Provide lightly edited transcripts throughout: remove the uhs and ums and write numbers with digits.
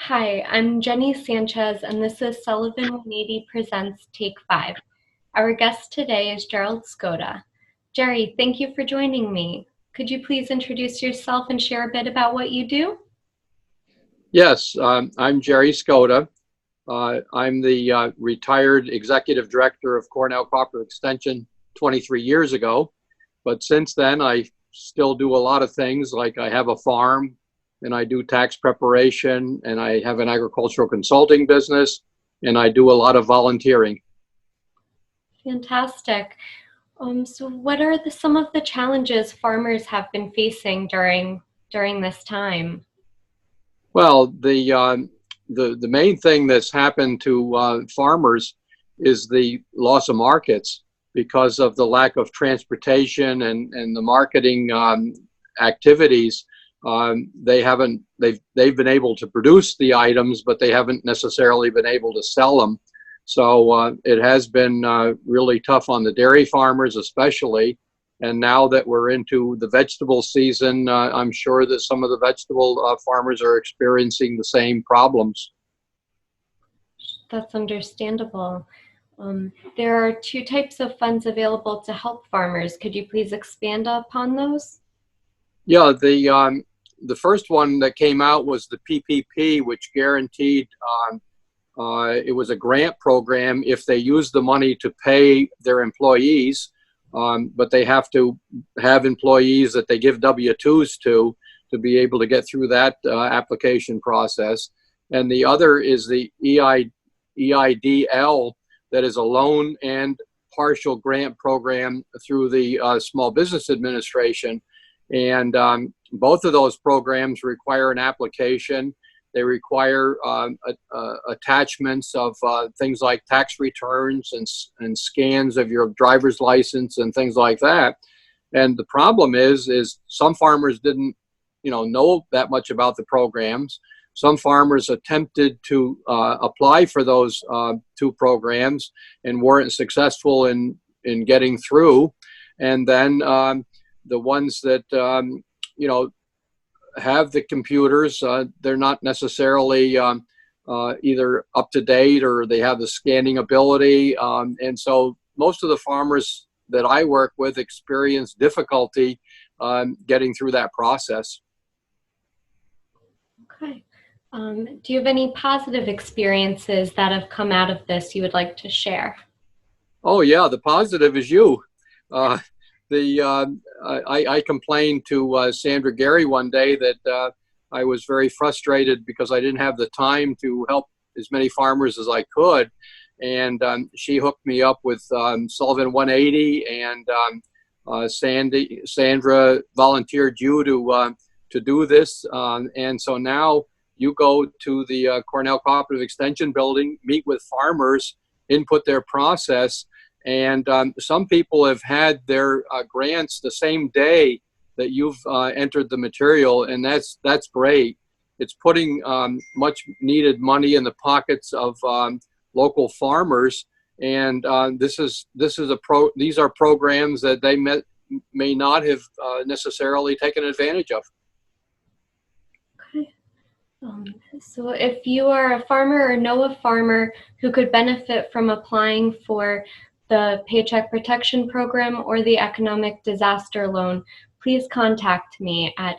Hi, I'm Jenny Sanchez, and this is Sullivan 180 Presents Take 5. Our guest today is Gerry Skoda. Gerry, thank you for joining me. Could you please introduce yourself and share a bit about what you do? Yes, I'm Gerry Skoda. I'm the retired executive director of Cornell Cooperative Extension 23 years ago. But since then, I still do a lot of things, like I have a farm and I do tax preparation, and I have an agricultural consulting business, and I do a lot of volunteering. Fantastic. So what are some of the challenges farmers have been facing during this time? Well, the main thing that's happened to farmers is the loss of markets because of the lack of transportation and the marketing activities. They've been able to produce the items, but they haven't necessarily been able to sell them. So it has been really tough on the dairy farmers, especially. And now that we're into the vegetable season, I'm sure that some of the vegetable farmers are experiencing the same problems. That's understandable. There are two types of funds available to help farmers. Could you please expand upon those? Yeah, the first one that came out was the PPP, which guaranteed it was a grant program if they use the money to pay their employees, but they have to have employees that they give W-2s to be able to get through that application process. And the other is the EIDL, that is a loan and partial grant program through the Small Business Administration. And both of those programs require an application. They require attachments of things like tax returns and scans of your driver's license and things like that. And the problem is some farmers didn't, know that much about the programs. Some farmers attempted to apply for those two programs and weren't successful in getting through. And then the ones that have the computers, they're not necessarily either up to date or they have the scanning ability. And so most of the farmers that I work with experience difficulty getting through that process. Okay. Do you have any positive experiences that have come out of this you would like to share? Oh yeah, the positive is you. Uh, I complained to Sandra Gerry one day that I was very frustrated because I didn't have the time to help as many farmers as I could, and she hooked me up with Sullivan 180, and Sandra volunteered you to do this, and so now you go to the Cornell Cooperative Extension building, meet with farmers, input their process. And some people have had their grants the same day that you've entered the material, and that's great. It's putting much needed money in the pockets of local farmers, and these are programs that they may not have necessarily taken advantage of. Okay. So if you are a farmer or know a farmer who could benefit from applying for the Paycheck Protection Program or the Economic Disaster Loan, please contact me at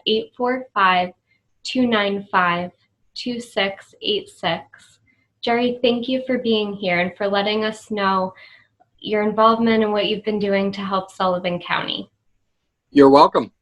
845-295-2686. Gerry, thank you for being here and for letting us know your involvement and what you've been doing to help Sullivan County. You're welcome.